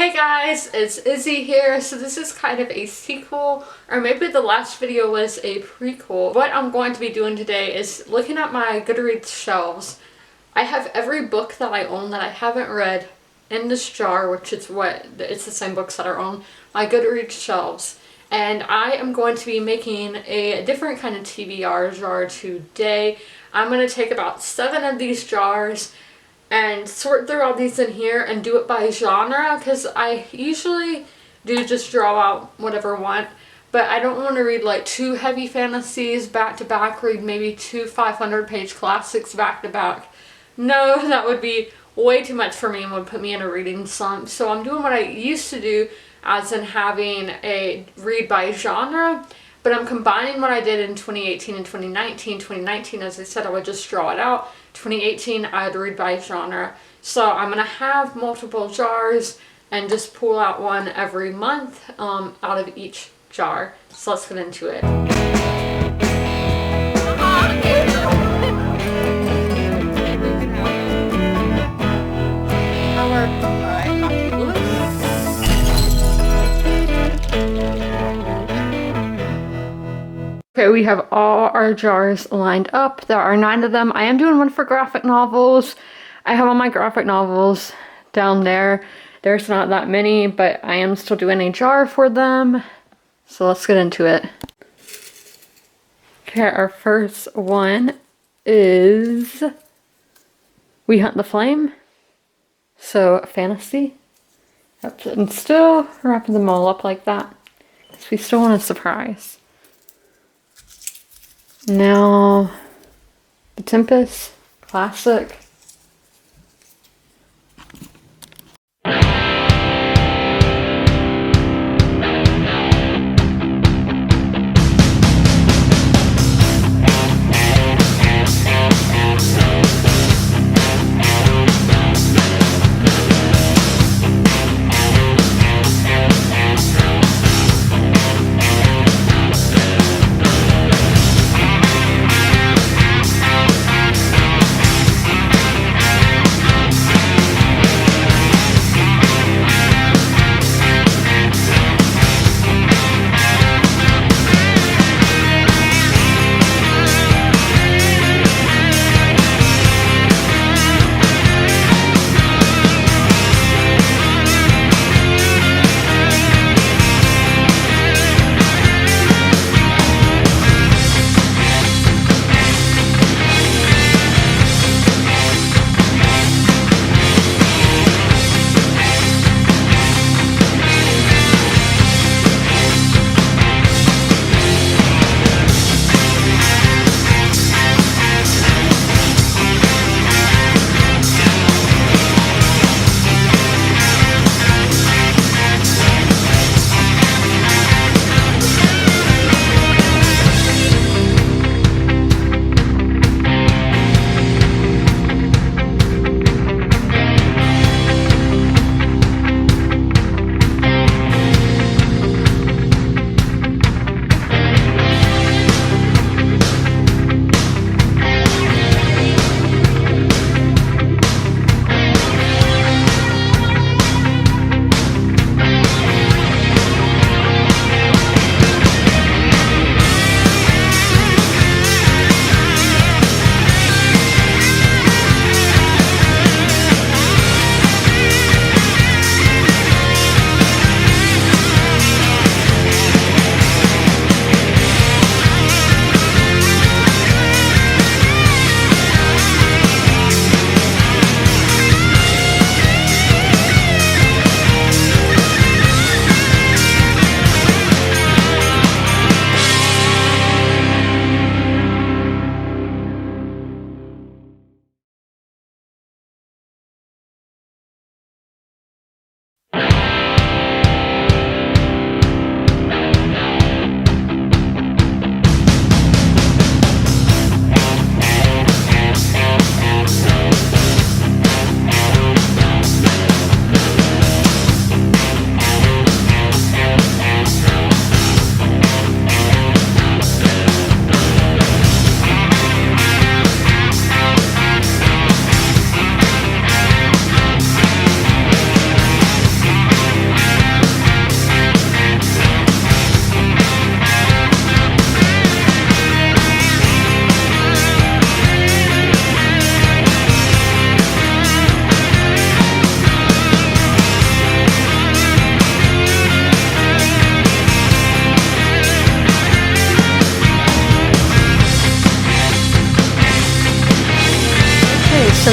Hey guys, it's Izzy here. So this is kind of a sequel, or maybe the last video was a prequel. What I'm going to be doing today is looking at my Goodreads shelves. I have every book that I own that I haven't read in this jar, which is it's the same books that are on my Goodreads shelves. And I am going to be making a different kind of TBR jar today. I'm going to take about 7 of these jars and sort through all these in here and do it by genre, because I usually do just draw out whatever I want, but I don't want to read like 2 heavy fantasies back to back, read maybe 2 500-page classics back to back. No, that would be way too much for me and would put me in a reading slump. So I'm doing what I used to do, as in having a read by genre, but I'm combining what I did in 2018 and 2019. 2019, as I said, I would just draw it out. 2018, I'd read by genre. So I'm going to have multiple jars and just pull out one every month out of each jar. So let's get into it. Okay, we have all our jars lined up. There are 9 of them. I am doing one for graphic novels. I have all my graphic novels down there. There's not that many, but I am still doing a jar for them. So let's get into it. Okay, our first one is We Hunt the Flame. So, fantasy. Yep, and still wrapping them all up like that, because we still want a surprise. Now, The Tempest, classic.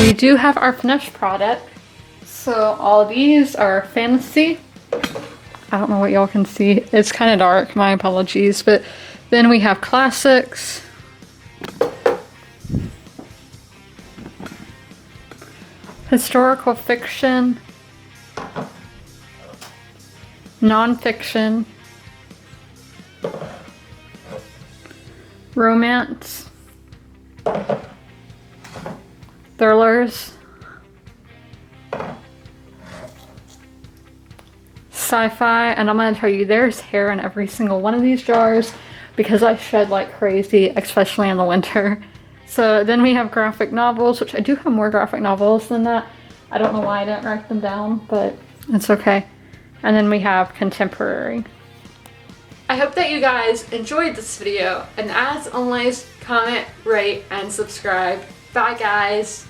we do have our finished product. So all these are fantasy. I don't know what y'all can see. It's kind of dark, my apologies. But then we have classics. Historical fiction. Nonfiction. Romance. Thrillers. Sci-fi, and I'm gonna tell you there's hair in every single one of these jars because I shed like crazy, especially in the winter. So then we have graphic novels, which I do have more graphic novels than that. I don't know why I didn't write them down, but it's okay. And then we have contemporary. I hope that you guys enjoyed this video, and as always, comment, rate, and subscribe. Bye guys!